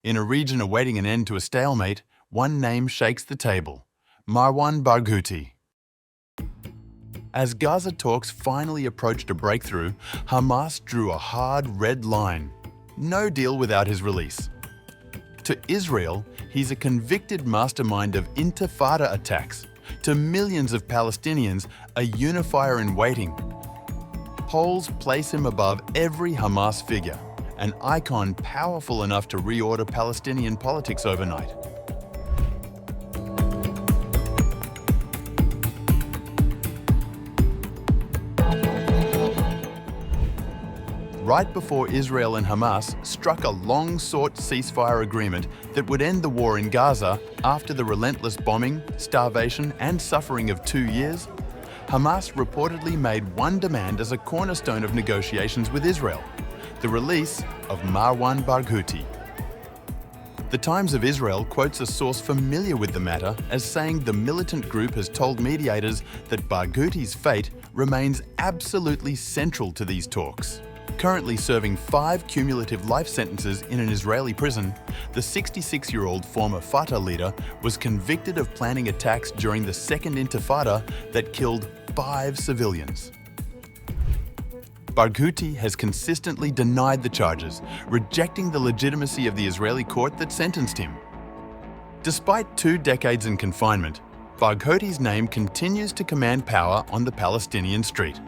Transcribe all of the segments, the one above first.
In a region awaiting an end to a stalemate, one name shakes the table: Marwan Barghouti. As Gaza talks finally approached a breakthrough, Hamas drew a hard red line. No deal without his release. To Israel, he's a convicted mastermind of Intifada attacks. To millions of Palestinians, a unifier in waiting. Polls place him above every Hamas figure, an icon powerful enough to reorder Palestinian politics overnight. Right before Israel and Hamas struck a long-sought ceasefire agreement that would end the war in Gaza after the relentless bombing, starvation and suffering of 2 years, Hamas reportedly made one demand as a cornerstone of negotiations with Israel: the release of Marwan Barghouti. The Times of Israel quotes a source familiar with the matter as saying the militant group has told mediators that Barghouti's fate remains absolutely central to these talks. Currently serving 5 cumulative life sentences in an Israeli prison, the 66-year-old former Fatah leader was convicted of planning attacks during the Second Intifada that killed 5 civilians. Barghouti has consistently denied the charges, rejecting the legitimacy of the Israeli court that sentenced him. Despite 2 decades in confinement, Barghouti's name continues to command power on the Palestinian street.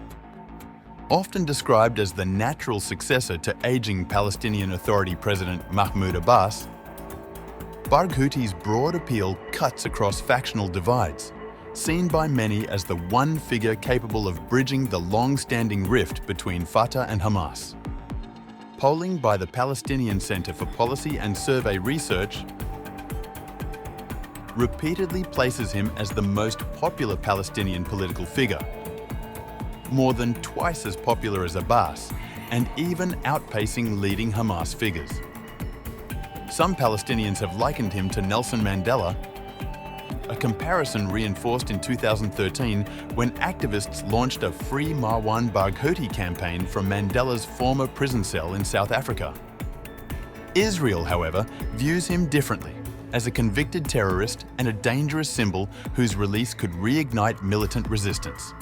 Often described as the natural successor to aging Palestinian Authority President Mahmoud Abbas, Barghouti's broad appeal cuts across factional divides, seen by many as the one figure capable of bridging the long-standing rift between Fatah and Hamas. Polling by the Palestinian Center for Policy and Survey Research repeatedly places him as the most popular Palestinian political figure, more than twice as popular as Abbas, and even outpacing leading Hamas figures. Some Palestinians have likened him to Nelson Mandela, a comparison reinforced in 2013 when activists launched a Free Marwan Barghouti campaign from Mandela's former prison cell in South Africa. Israel, however, views him differently, as a convicted terrorist and a dangerous symbol whose release could reignite militant resistance.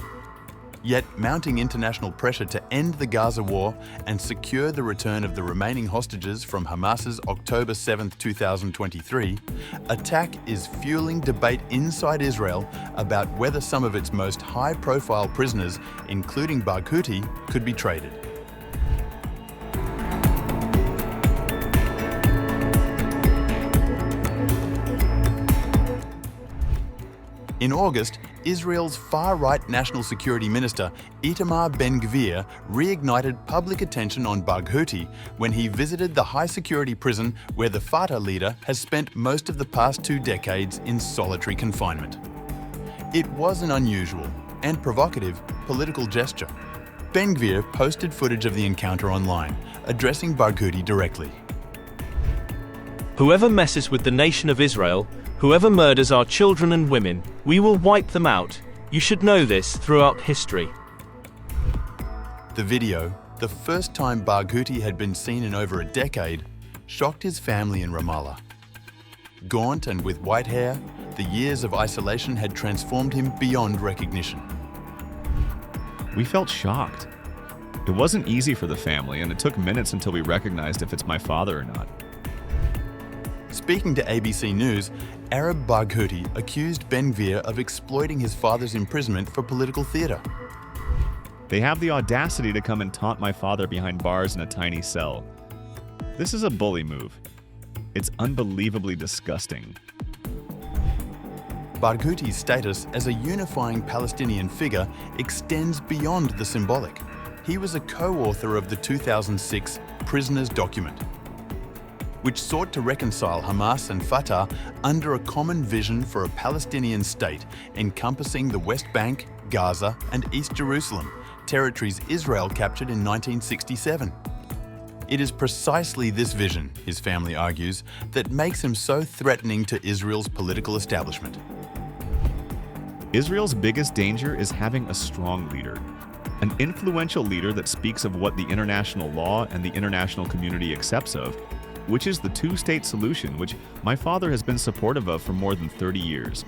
Yet, mounting international pressure to end the Gaza war and secure the return of the remaining hostages from Hamas's October 7, 2023, attack is fueling debate inside Israel about whether some of its most high-profile prisoners, including Barghouti, could be traded. In August, Israel's far-right National Security Minister Itamar Ben-Gvir reignited public attention on Barghouti when he visited the high-security prison where the Fatah leader has spent most of the past 2 decades in solitary confinement. It was an unusual and provocative political gesture. Ben-Gvir posted footage of the encounter online, addressing Barghouti directly. Whoever messes with the nation of Israel, whoever murders our children and women, we will wipe them out. You should know this throughout history. The video, the first time Barghouti had been seen in over a decade, shocked his family in Ramallah. Gaunt and with white hair, the years of isolation had transformed him beyond recognition. We felt shocked. It wasn't easy for the family, and it took minutes until we recognized if it's my father or not. Speaking to ABC News, Arab Barghouti accused Ben-Gvir of exploiting his father's imprisonment for political theater. They have the audacity to come and taunt my father behind bars in a tiny cell. This is a bully move. It's unbelievably disgusting. Barghouti's status as a unifying Palestinian figure extends beyond the symbolic. He was a co-author of the 2006 Prisoners Document, which sought to reconcile Hamas and Fatah under a common vision for a Palestinian state encompassing the West Bank, Gaza, and East Jerusalem, territories Israel captured in 1967. It is precisely this vision, his family argues, that makes him so threatening to Israel's political establishment. Israel's biggest danger is having a strong leader, an influential leader that speaks of what the international law and the international community accepts of, which is the two-state solution which my father has been supportive of for more than 30 years.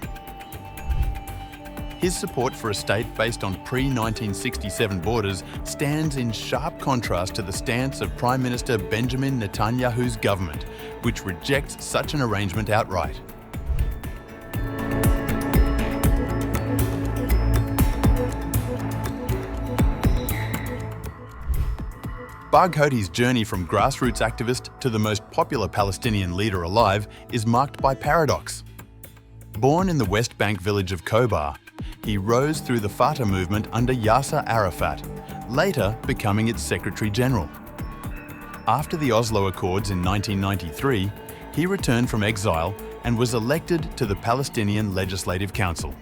His support for a state based on pre-1967 borders stands in sharp contrast to the stance of Prime Minister Benjamin Netanyahu's government, which rejects such an arrangement outright. Barghouti's journey from grassroots activist to the most popular Palestinian leader alive is marked by paradox. Born in the West Bank village of Khobar, he rose through the Fatah movement under Yasser Arafat, later becoming its Secretary General. After the Oslo Accords in 1993, he returned from exile and was elected to the Palestinian Legislative Council.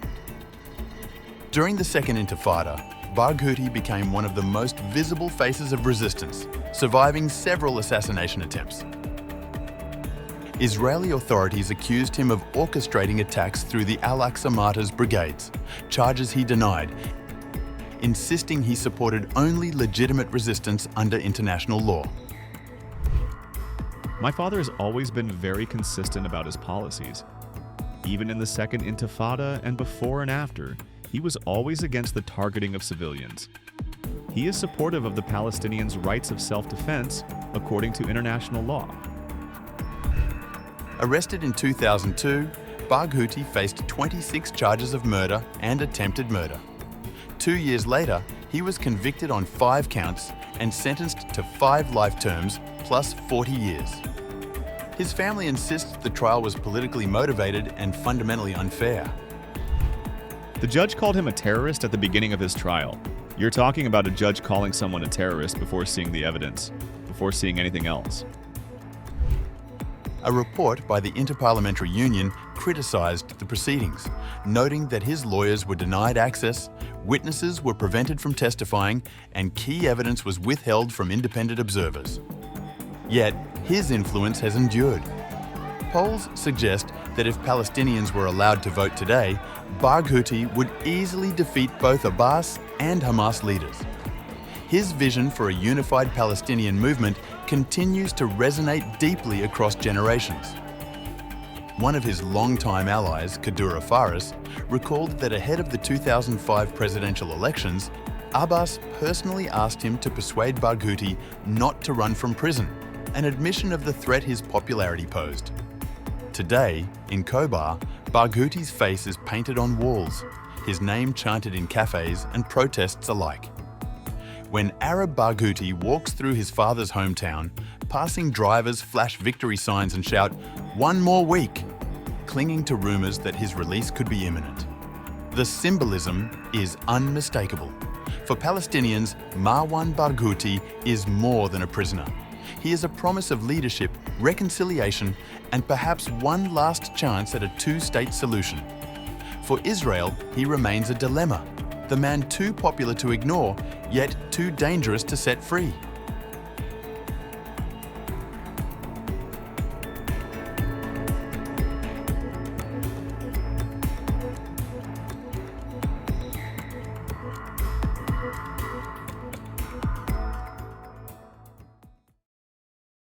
During the Second Intifada, Barghouti became one of the most visible faces of resistance, surviving several assassination attempts. Israeli authorities accused him of orchestrating attacks through the Al-Aqsa Martyrs brigades, charges he denied, insisting he supported only legitimate resistance under international law. My father has always been very consistent about his policies. Even in the Second Intifada and before and after, he was always against the targeting of civilians. He is supportive of the Palestinians' rights of self-defense according to international law. Arrested in 2002, Barghouti faced 26 charges of murder and attempted murder. 2 years later, he was convicted on 5 counts and sentenced to 5 life terms plus 40 years. His family insists the trial was politically motivated and fundamentally unfair. The judge called him a terrorist at the beginning of his trial. You're talking about a judge calling someone a terrorist before seeing the evidence, before seeing anything else. A report by the Interparliamentary Union criticised the proceedings, noting that his lawyers were denied access, witnesses were prevented from testifying, and key evidence was withheld from independent observers. Yet, his influence has endured. Polls suggest that if Palestinians were allowed to vote today, Barghouti would easily defeat both Abbas and Hamas leaders. His vision for a unified Palestinian movement continues to resonate deeply across generations. One of his longtime allies, Kadura Faris, recalled that ahead of the 2005 presidential elections, Abbas personally asked him to persuade Barghouti not to run from prison, an admission of the threat his popularity posed. Today, in Khobar, Barghouti's face is painted on walls, his name chanted in cafes and protests alike. When Arab Barghouti walks through his father's hometown, passing drivers flash victory signs and shout, "One more week," clinging to rumours that his release could be imminent. The symbolism is unmistakable. For Palestinians, Marwan Barghouti is more than a prisoner. He is a promise of leadership, reconciliation, and perhaps one last chance at a two-state solution. For Israel, he remains a dilemma, the man too popular to ignore, yet too dangerous to set free.